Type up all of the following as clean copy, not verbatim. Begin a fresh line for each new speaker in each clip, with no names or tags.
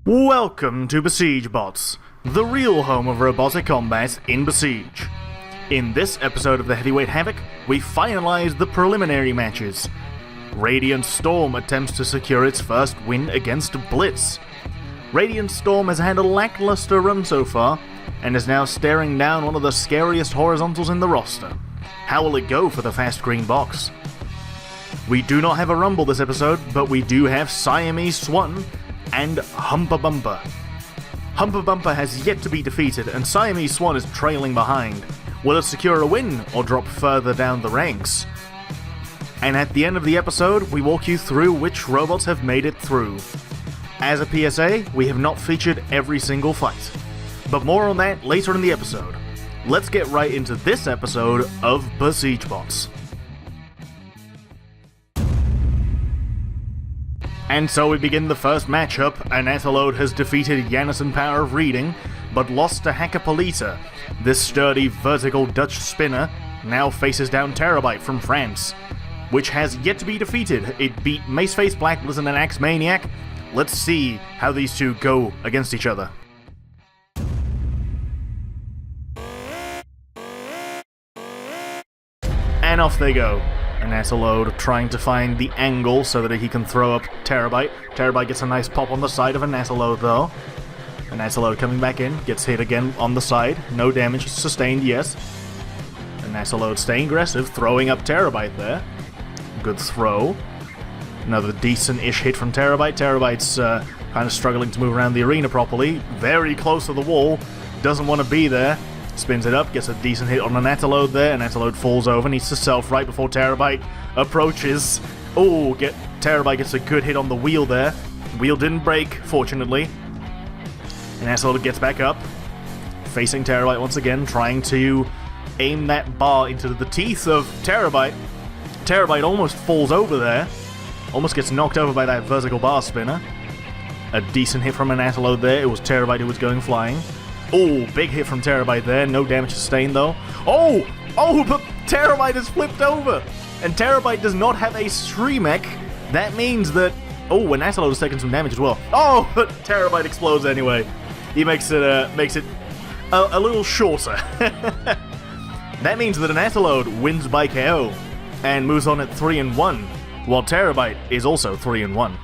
Welcome to Besiege Bots, the real home of robotic combat in Besiege. In this episode of the Heavyweight Havoc, we finalize the preliminary matches. Radiant Storm attempts to secure its first win against Blitz. Radiant Storm has had a lackluster run so far, and is now staring down one of the scariest horizontals in the roster. How will it go for the fast green box? We do not have a Rumble this episode, but we do have Siamese Swan and Humpa Bumper. Humpa Bumper has yet to be defeated, and Siamese Swan is trailing behind. Will it secure a win, or drop further down the ranks? And at the end of the episode, we walk you through which robots have made it through. As a PSA, we have not featured every single fight. But more on that later in the episode. Let's get right into this episode of Besiege Bots. And so we begin the first matchup. Anathalode has defeated Janison Power of Reading, but lost to Hackapolita. This sturdy vertical Dutch spinner now faces down Terabyte from France, which has yet to be defeated. It beat Maceface, Black Blizzard, and Axe Maniac. Let's see how these two go against each other. And off they go. Anathalode trying to find the angle so that he can throw up Terabyte. Terabyte gets a nice pop on the side of Anathalode though. Anathalode coming back in, gets hit again on the side. No damage sustained, yes. Anathalode staying aggressive, throwing up Terabyte there. Good throw. Another decent-ish hit from Terabyte. Terabyte's kind of struggling to move around the arena properly. Very close to the wall. Doesn't want to be there. Spins it up, gets a decent hit on Anathalode there. Anathalode falls over, needs to self right before Terabyte approaches. Oh, Terabyte gets a good hit on the wheel there. Wheel didn't break, fortunately. Anathalode gets back up, facing Terabyte once again, trying to aim that bar into the teeth of Terabyte. Terabyte almost falls over there. Almost gets knocked over by that vertical bar spinner. A decent hit from Anathalode there. It was Terabyte who was going flying. Oh, big hit from Terabyte there. No damage sustained, though. Oh, but Terabyte is flipped over. And Terabyte does not have a Streamech. That means that... Oh, Anathalode has taken some damage as well. Oh, but Terabyte explodes anyway. He makes it a little shorter. That means that Anathalode wins by KO and moves on at 3-1, while Terabyte is also 3-1.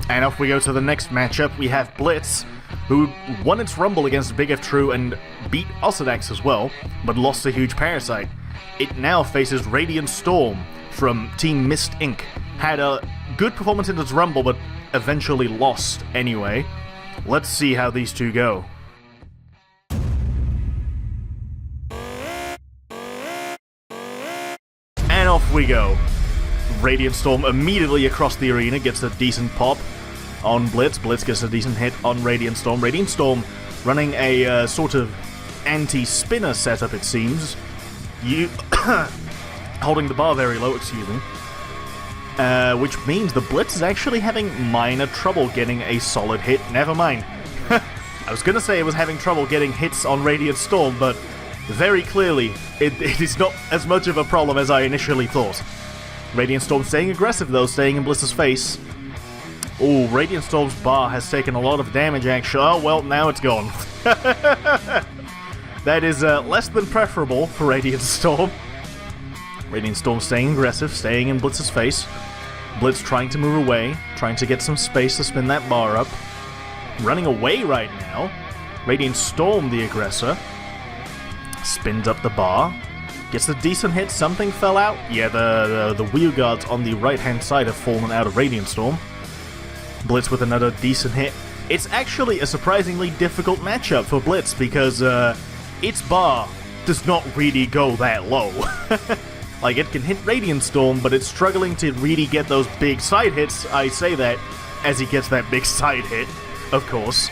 And off we go to the next matchup. We have Blitz, who won its Rumble against Big F True and beat Ossidax as well, but lost to Huge Parasite. It now faces Radiant Storm from Team Mist Inc. Had a good performance in its Rumble, but eventually lost anyway. Let's see how these two go. And off we go. Radiant Storm immediately across the arena gets a decent pop on Blitz. Blitz gets a decent hit on Radiant Storm. Radiant Storm running a sort of anti-spinner setup, it seems. Holding the bar very low, excuse me. Which means the Blitz is actually having minor trouble getting a solid hit. Never mind. I was going to say it was having trouble getting hits on Radiant Storm, but very clearly it is not as much of a problem as I initially thought. Radiant Storm staying aggressive though, staying in Blitz's face. Oh, Radiant Storm's bar has taken a lot of damage actually. Oh, well, now it's gone. That is less than preferable for Radiant Storm. Radiant Storm staying aggressive, staying in Blitz's face. Blitz trying to move away, trying to get some space to spin that bar up. Running away right now. Radiant Storm, the aggressor, spins up the bar. Gets a decent hit, something fell out. Yeah, the wheel guards on the right-hand side have fallen out of Radiant Storm. Blitz with another decent hit. It's actually a surprisingly difficult matchup for Blitz because its bar does not really go that low. Like, it can hit Radiant Storm, but it's struggling to really get those big side hits. I say that as he gets that big side hit, of course.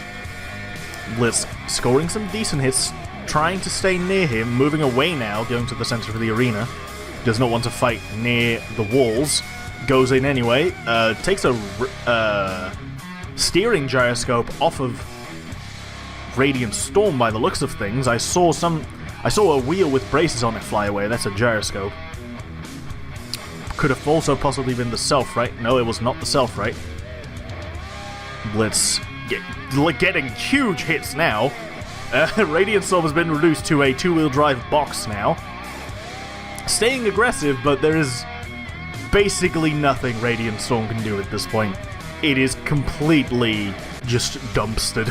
Blitz scoring some decent hits, trying to stay near him, moving away now, going to the center of the arena. Does not want to fight near the walls. Goes in anyway. Takes a steering gyroscope off of Radiant Storm by the looks of things. I saw a wheel with braces on it fly away. That's a gyroscope. could have also possibly been the self-right. No, it was not the self-right. Blitz getting huge hits now. Radiant Storm has been reduced to a two-wheel drive box now. Staying aggressive, but there is basically nothing Radiant Storm can do at this point. It is completely just dumpstered.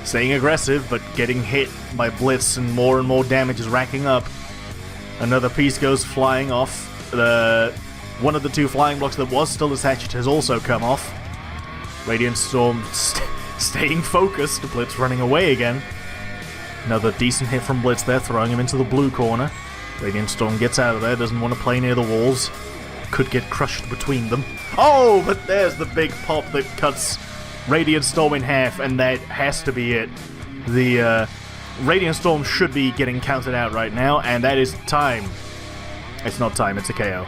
Staying aggressive, but getting hit by Blitz and more damage is racking up. Another piece goes flying off. One of the two flying blocks that was still attached has also come off. Radiant Storm staying focused, Blitz running away again. Another decent hit from Blitz there, throwing him into the blue corner. Radiant Storm gets out of there, doesn't want to play near the walls. Could get crushed between them. Oh, but there's the big pop that cuts Radiant Storm in half, and that has to be it. The Radiant Storm should be getting counted out right now, and that is time. It's not time, it's a KO.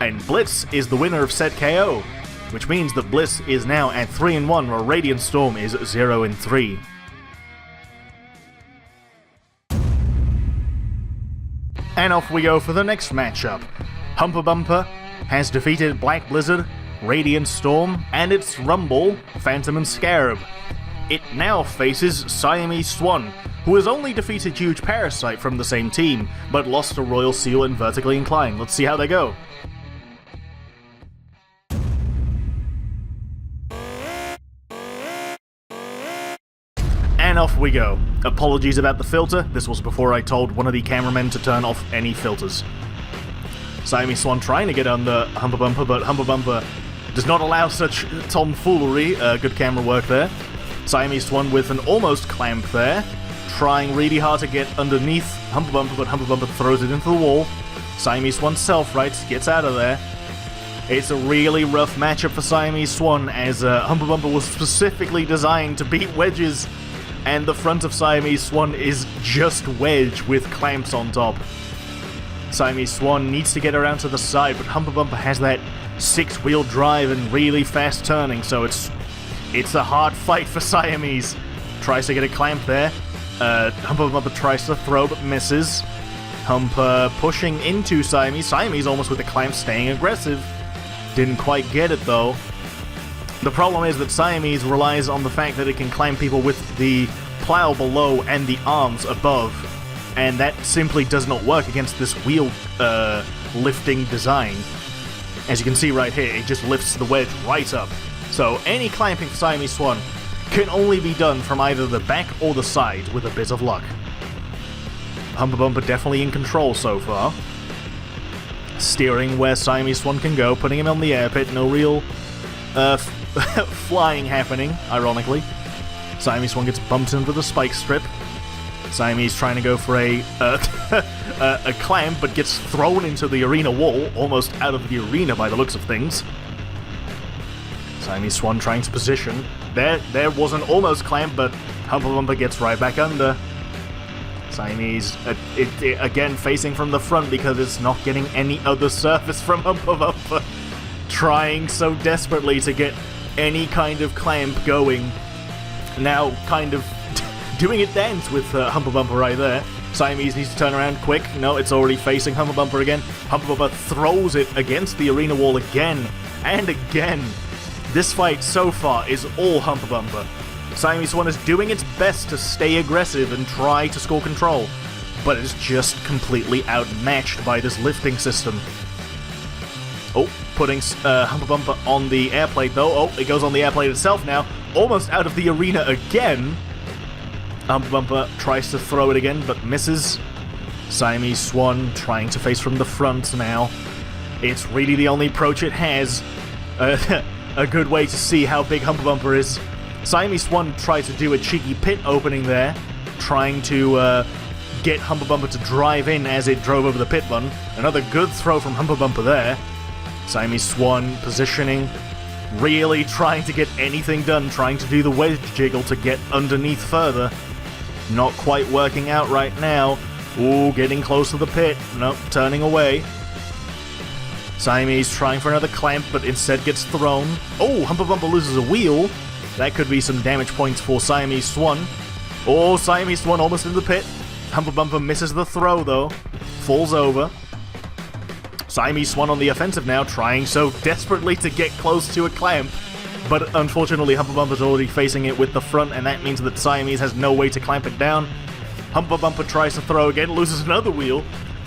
And Blitz is the winner of said KO, which means that Blitz is now at 3-1, while Radiant Storm is 0-3. And off we go for the next matchup. Humper Bumper has defeated Black Blizzard, Radiant Storm, and its Rumble, Phantom and Scarab. It now faces Siamese Swan, who has only defeated Huge Parasite from the same team, but lost to Royal Seal and Vertically Inclined. Let's see how they go. And off we go. Apologies about the filter, this was before I told one of the cameramen to turn off any filters. Siamese Swan trying to get under Humper Bumper, but Humper Bumper does not allow such tomfoolery. Good camera work there. Siamese Swan with an almost clamp there, trying really hard to get underneath Humper Bumper, but Humper Bumper throws it into the wall. Siamese Swan self-rights, gets out of there. It's a really rough matchup for Siamese Swan, as Humper Bumper was specifically designed to beat wedges, and the front of Siamese Swan is just wedge with clamps on top. Siamese Swan needs to get around to the side, but Humper Bumper has that six-wheel drive and really fast turning, so it's a hard fight for Siamese. Tries to get a clamp there. Humper Bumper tries to throw, but misses. Humper pushing into Siamese. Siamese almost with the clamp, staying aggressive. Didn't quite get it, though. The problem is that Siamese relies on the fact that it can climb people with the plow below and the arms above, and that simply does not work against this wheel lifting design. As you can see right here, it just lifts the wedge right up. So any clamping for Siamese Swan can only be done from either the back or the side with a bit of luck. Humper Bumper definitely in control so far. Steering where Siamese Swan can go, putting him on the air pit, no real flying happening, ironically. Siamese Swan gets bumped into the spike strip. Siamese trying to go for a clamp, but gets thrown into the arena wall, almost out of the arena by the looks of things. Siamese Swan trying to position. There was an almost clamp, but Humper Bumper gets right back under. Siamese, again facing from the front because it's not getting any other surface from Humper Bumper. Trying so desperately to get any kind of clamp going. Now kind of doing it dance with Humper Bumper right there. Siamese needs to turn around quick. No, it's already facing Humper Bumper again. Humper Bumper throws it against the arena wall again and again. This fight so far is all Humper Bumper. Siamese Swan is doing its best to stay aggressive and try to score control, but it's just completely outmatched by this lifting system. Oh, putting Humper Bumper on the airplate though. Oh, it goes on the airplate itself now. Almost out of the arena again. Humper Bumper tries to throw it again, but misses. Siamese Swan trying to face from the front now. It's really the only approach it has. A good way to see how big Humper Bumper is. Siamese Swan tried to do a cheeky pit opening there, trying to get Humper Bumper to drive in as it drove over the pit button. Another good throw from Humper Bumper there. Siamese Swan positioning, really trying to get anything done, trying to do the wedge jiggle to get underneath further. Not quite working out right now. Ooh, getting close to the pit. Nope, turning away. Siamese trying for another clamp, but instead gets thrown. Oh, Humper Bumper loses a wheel. That could be some damage points for Siamese Swan. Oh, Siamese Swan almost in the pit. Humper Bumper misses the throw, though. Falls over. Siamese Swan on the offensive now, trying so desperately to get close to a clamp. But unfortunately, Humpa Bumper's already facing it with the front, and that means that Siamese has no way to clamp it down. Humpa Bumper tries to throw again, loses another wheel.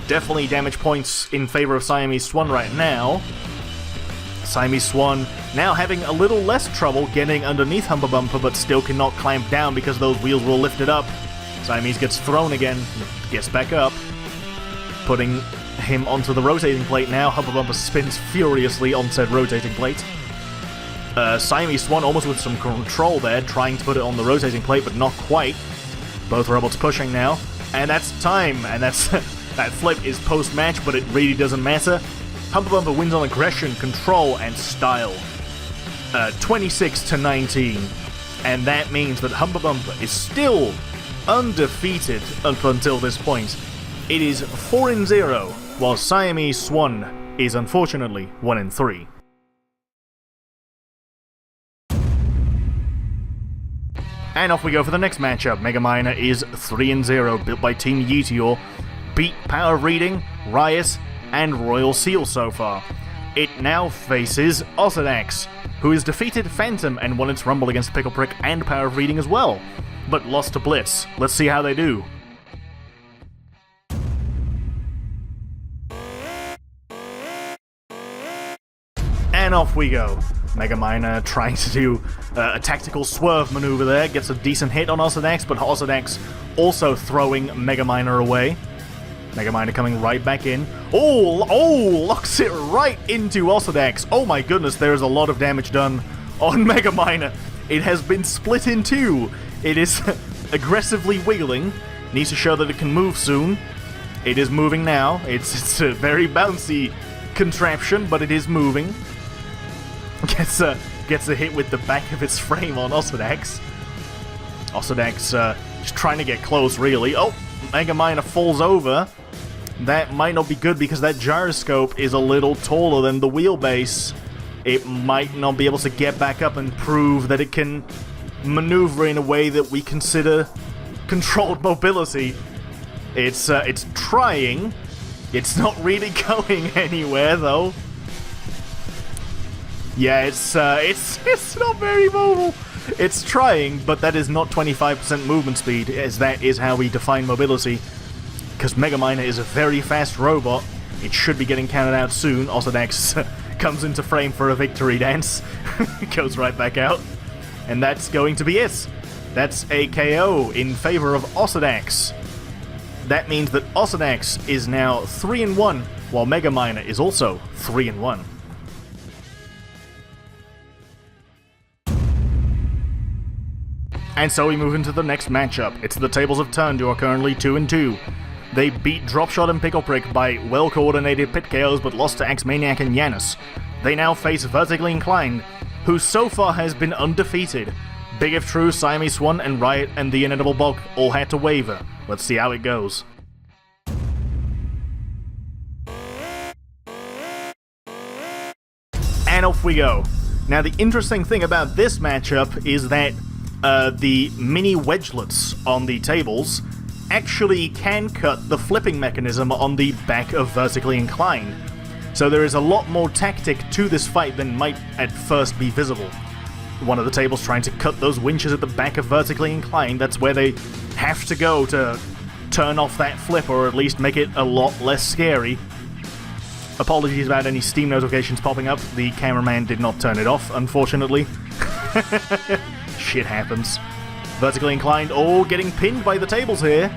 Definitely damage points in favor of Siamese Swan right now. Siamese Swan now having a little less trouble getting underneath Humpa Bumper, but still cannot clamp down because those wheels will lift it up. Siamese gets thrown again, gets back up, putting him onto the rotating plate now. Humpa Bumper spins furiously on said rotating plate. Siamese Swan almost with some control there, trying to put it on the rotating plate, but not quite. Both robots pushing now, and that's time, and that's that flip is post-match, but it really doesn't matter. Humpa Bumper wins on aggression, control, and style. 26-19, and that means that Humpa Bumper is still undefeated up until this point. It is 4-0, while Siamese Swan is unfortunately 1-3. And off we go for the next matchup. Megaminer is 3-0, built by Team Yeetior. Beat Power of Reading, Riot, and Royal Seal so far. It now faces Ossidax, who has defeated Phantom and won its Rumble against Pickle Prick and Power of Reading as well, but lost to Blitz. Let's see how they do. And off we go. Megaminer trying to do a tactical swerve maneuver there, gets a decent hit on Ossidax, but Ossidax also throwing Megaminer away. Megaminer coming right back in. Oh, locks it right into Ossidax. Oh my goodness, there is a lot of damage done on Megaminer. It has been split in two. It is aggressively wiggling. Needs to show that it can move soon. It is moving now. It's a very bouncy contraption, but it is moving. Gets a hit with the back of its frame on Ossidax. Ossidax just trying to get close, really. Oh, Megaminer falls over. That might not be good because that gyroscope is a little taller than the wheelbase. It might not be able to get back up and prove that it can maneuver in a way that we consider controlled mobility. It's trying. It's not really going anywhere though. Yeah, it's not very mobile. It's trying, but that is not 25% movement speed, as that is how we define mobility. Because Megaminer is a very fast robot, it should be getting counted out soon. Ossidax comes into frame for a victory dance, goes right back out, and that's going to be it. That's a KO in favor of Ossidax. That means that Ossidax is now 3-1, while Megaminer is also 3-1. And so we move into the next matchup. It's the Tables of Turned, who are currently 2-2. They beat Dropshot and Pickle Prick by well-coordinated pit KOs, but lost to Axemaniac and Yanis. They now face Vertically Inclined, who so far has been undefeated. Big If True, Siamese Swan, and Riot and the Inedible Bulk all had to waver. Let's see how it goes. And off we go. Now the interesting thing about this matchup is that the mini wedgelets on the tables actually can cut the flipping mechanism on the back of Vertically Inclined. So there is a lot more tactic to this fight than might at first be visible. One of the tables trying to cut those winches at the back of Vertically Inclined, that's where they have to go to turn off that flip, or at least make it a lot less scary. Apologies about any Steam notifications popping up, the cameraman did not turn it off, unfortunately. Shit happens. Vertically Inclined, getting pinned by the tables here.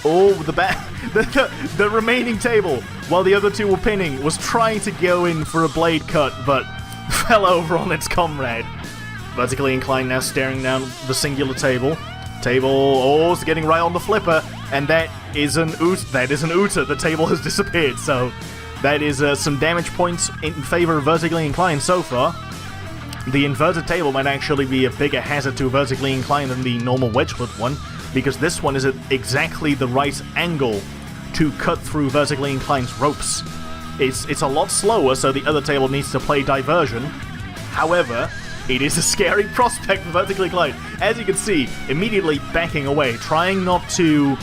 The remaining table, while the other two were pinning, was trying to go in for a blade cut, but fell over on its comrade. Vertically Inclined now staring down the singular table. It's getting right on the flipper, and that is an Uta. The table has disappeared, so that is some damage points in favor of Vertically Inclined so far. The inverted table might actually be a bigger hazard to Vertically Inclined than the normal wedgelet one, because this one is at exactly the right angle to cut through Vertically Inclined's ropes. It's a lot slower, so the other table needs to play diversion. However, it is a scary prospect for Vertically Inclined. As you can see, immediately backing away, trying not to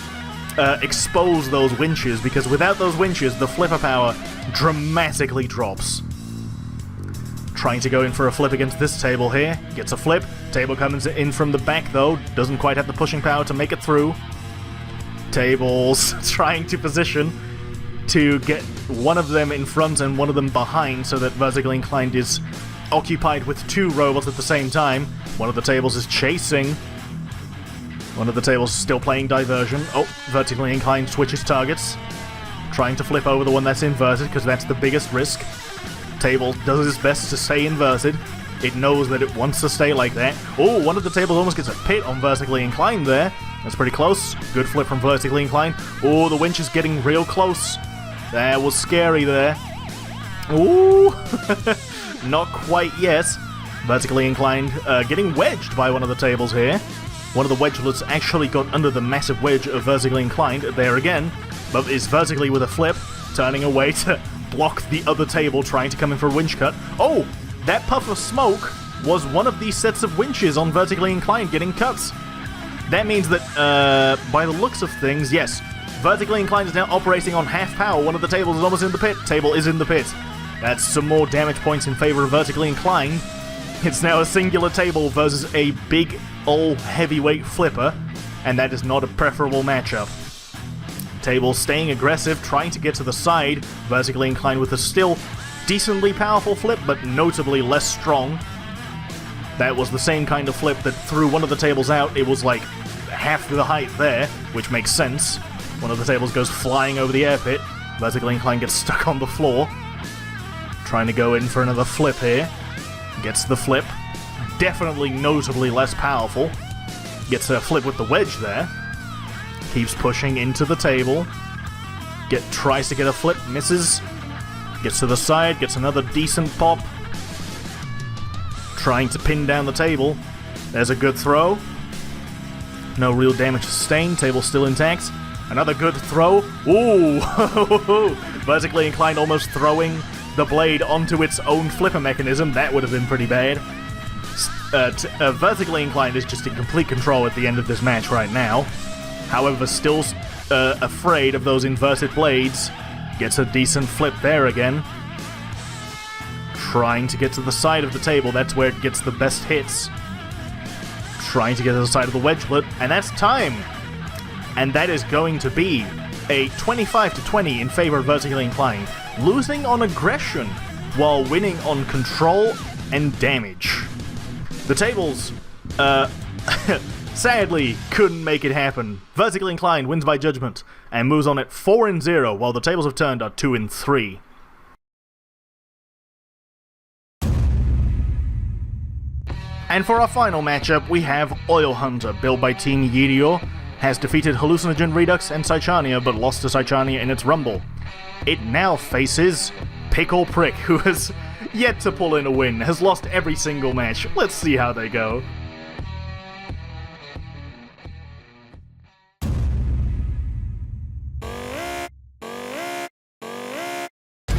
expose those winches, because without those winches, the flipper power dramatically drops. Trying to go in for a flip against this table here. Gets a flip. Table comes in from the back, though. Doesn't quite have the pushing power to make it through. Table's trying to position to get one of them in front and one of them behind, so that Vertically Inclined is occupied with two robots at the same time. One of the tables is chasing. One of the tables is still playing diversion. Oh, Vertically Inclined switches targets. Trying to flip over the one that's inverted, because that's the biggest risk. Table does its best to stay inverted. It knows that it wants to stay like that. Oh, one of the tables almost gets a pit on Vertically Inclined there. That's pretty close. Good flip from Vertically Inclined. Oh, the winch is getting real close. That was scary there. Ooh! Not quite yet. Vertically Inclined getting wedged by one of the tables here. One of the wedgelets actually got under the massive wedge of Vertically Inclined there again, but is vertically with a flip, turning away to block the other table trying to come in for a winch cut. Oh! That puff of smoke was one of these sets of winches on Vertically Inclined getting cuts. That means that, by the looks of things, yes, Vertically Inclined is now operating on half power. One of the tables is almost in the pit. Table is in the pit. That's some more damage points in favor of Vertically Inclined. It's now a singular table versus a big, old heavyweight flipper, and that is not a preferable matchup. Table staying aggressive, trying to get to the side. Vertically Inclined with a still decently powerful flip, but notably less strong. That was the same kind of flip that threw one of the tables out. It was like half the height there, which makes sense. One of the tables goes flying over the air pit. Vertically Inclined gets stuck on the floor. Trying to go in for another flip here. Gets the flip. Definitely notably less powerful. Gets a flip with the wedge there. Keeps pushing into the table. Tries to get a flip, misses. Gets to the side, gets another decent pop. Trying to pin down the table. There's a good throw. No real damage sustained. Table still intact. Another good throw. Ooh! Vertically Inclined almost throwing the blade onto its own flipper mechanism. That would have been pretty bad. Vertically Inclined is just in complete control at the end of this match right now. However, still afraid of those inverted blades. Gets a decent flip there again. Trying to get to the side of the table. That's where it gets the best hits. Trying to get to the side of the wedgelet. And that's time! And that is going to be a 25-20 in favor of Vertically Inclined, losing on aggression while winning on control and damage. The tables, sadly, couldn't make it happen. Vertically Inclined wins by judgment and moves on at 4-0, while the tables have turned are 2-3. And for our final matchup, we have Oil Hunter, built by Team Yirio, has defeated Hallucinogen Redux and Psychania, but lost to Psychania in its Rumble. It now faces Pickle Prick, who has yet to pull in a win, has lost every single match. Let's see how they go.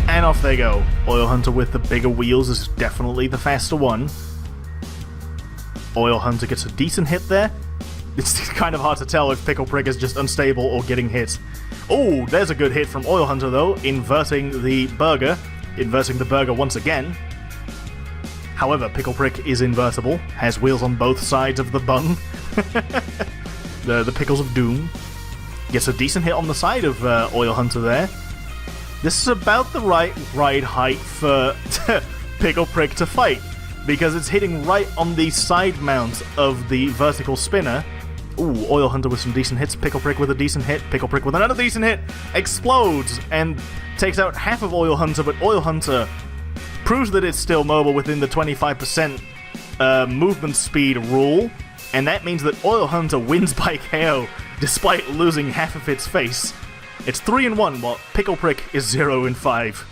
And off they go. Oil Hunter with the bigger wheels is definitely the faster one. Oil Hunter gets a decent hit there. It's kind of hard to tell if Pickle Prick is just unstable or getting hit. Oh, there's a good hit from Oil Hunter though, inverting the burger. Inverting the burger once again. However, Pickle Prick is invertible, has wheels on both sides of the bun. the Pickles of Doom. Gets a decent hit on the side of Oil Hunter there. This is about the right ride height for Pickle Prick to fight, because it's hitting right on the side mount of the vertical spinner. Ooh, Oil Hunter with some decent hits, Pickle Prick with a decent hit, Pickle Prick with another decent hit, explodes, and takes out half of Oil Hunter, but Oil Hunter proves that it's still mobile within the 25% movement speed rule, and that means that Oil Hunter wins by KO, despite losing half of its face. It's 3-1, while Pickle Prick is 0-5.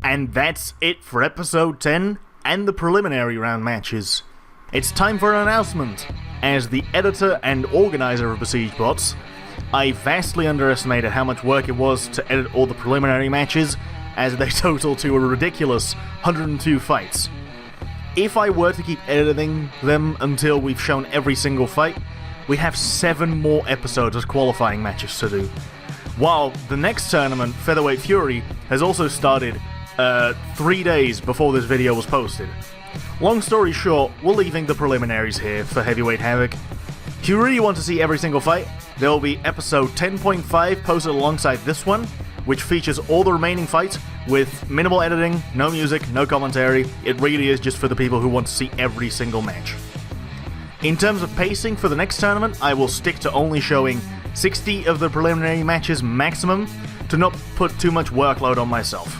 And that's it for episode 10 and the preliminary round matches. It's time for an announcement. As the editor and organizer of Besiege Bots, I vastly underestimated how much work it was to edit all the preliminary matches, as they total to a ridiculous 102 fights. If I were to keep editing them until we've shown every single fight, we have 7 more episodes of qualifying matches to do. While the next tournament, Featherweight Fury, has also started 3 days before this video was posted. Long story short, we're leaving the preliminaries here for Heavyweight Havoc. If you really want to see every single fight, there will be episode 10.5 posted alongside this one, which features all the remaining fights with minimal editing, no music, no commentary. It really is just for the people who want to see every single match. In terms of pacing for the next tournament, I will stick to only showing 60 of the preliminary matches maximum to not put too much workload on myself.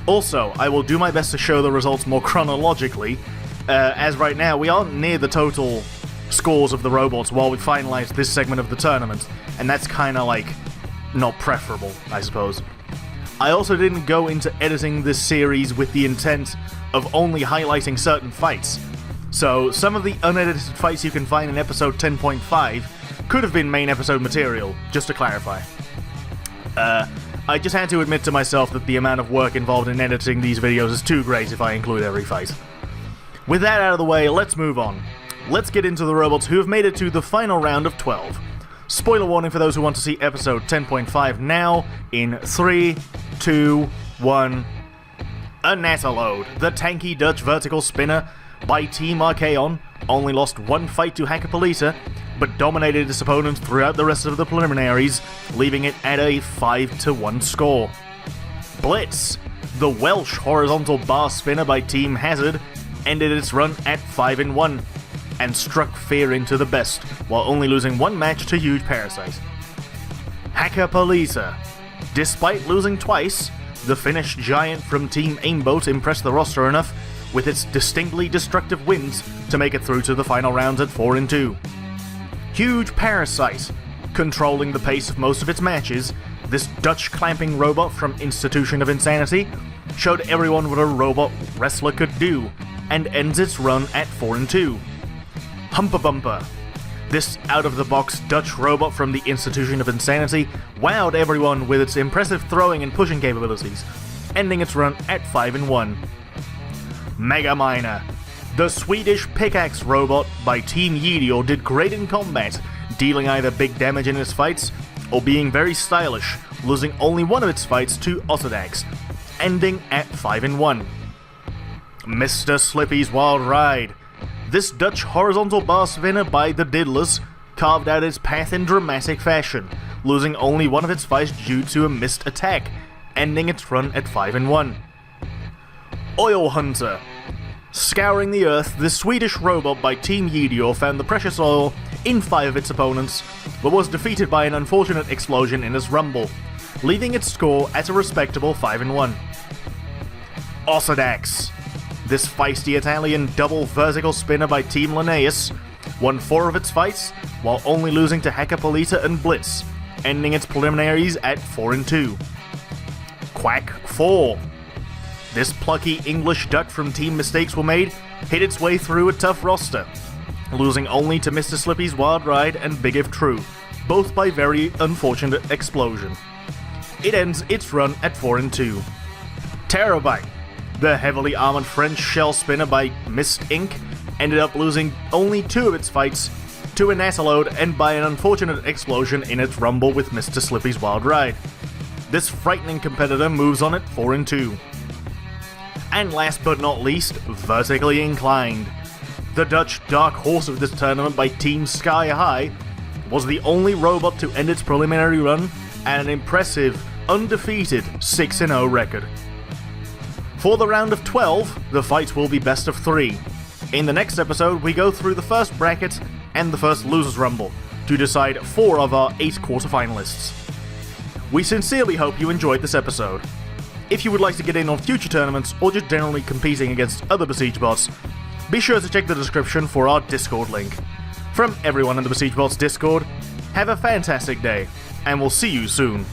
Also, I will do my best to show the results more chronologically, as right now we aren't near the total scores of the robots while we finalize this segment of the tournament, and that's kinda like not preferable, I suppose. I also didn't go into editing this series with the intent of only highlighting certain fights, so some of the unedited fights you can find in episode 10.5 could have been main episode material, just to clarify. I just had to admit to myself that the amount of work involved in editing these videos is too great if I include every fight. With that out of the way, let's move on. Let's get into the robots who have made it to the final round of 12. Spoiler warning for those who want to see episode 10.5 now, in 3, 2, 1... Anatolode, the tanky Dutch vertical spinner by Team Archaon, only lost 1 fight to Hackapalita, but dominated its opponents throughout the rest of the preliminaries, leaving it at a 5-1 score. Blitz, the Welsh horizontal bar spinner by Team Hazard, ended its run at 5-1, and struck fear into the best, while only losing 1 match to Huge Parasite. Hackapalita, despite losing twice, the Finnish giant from Team Aimbot impressed the roster enough with its distinctly destructive wins to make it through to the final rounds at 4-2. Huge Parasite, controlling the pace of most of its matches, this Dutch clamping robot from Institution of Insanity showed everyone what a robot wrestler could do, and ends its run at 4-2. Humpa Bumper, this out-of-the-box Dutch robot from the Institution of Insanity wowed everyone with its impressive throwing and pushing capabilities, ending its run at 5-1. Mega Miner, the Swedish pickaxe robot by Team Yeedio did great in combat, dealing either big damage in its fights or being very stylish, losing only 1 of its fights to Otodax, ending at 5-1. Mr. Slippy's Wild Ride, this Dutch horizontal bar spinner by the Diddlers carved out its path in dramatic fashion, losing only 1 of its fights due to a missed attack, ending its run at 5-1. Oil Hunter, scouring the earth, the Swedish robot by Team Yeedio found the precious oil in 5 of its opponents, but was defeated by an unfortunate explosion in its rumble, leaving its score at a respectable 5-1. Otodax, this feisty Italian double vertical spinner by Team Linnaeus, won 4 of its fights, while only losing to Hackapalita and Blitz, ending its preliminaries at 4-2. Quack 4, this plucky English duck from Team Mistakes Were Made hit its way through a tough roster, losing only to Mr. Slippy's Wild Ride and Big If True, both by very unfortunate explosion. It ends its run at 4-2. Terabyte, the heavily armored French shell spinner by Mist Inc., ended up losing only 2 of its fights to Anatolode and by an unfortunate explosion in its rumble with Mr. Slippy's Wild Ride. This frightening competitor moves on at 4-2. And last but not least, Vertically Inclined. The Dutch dark horse of this tournament by Team Sky High was the only robot to end its preliminary run at an impressive, undefeated 6-0 record. For the round of 12, the fights will be best of 3. In the next episode, we go through the first bracket and the first Losers Rumble to decide 4 of our 8 quarterfinalists. We sincerely hope you enjoyed this episode. If you would like to get in on future tournaments or just generally competing against other Besiege Bots, be sure to check the description for our Discord link. From everyone in the Besiege Bots Discord, have a fantastic day, and we'll see you soon.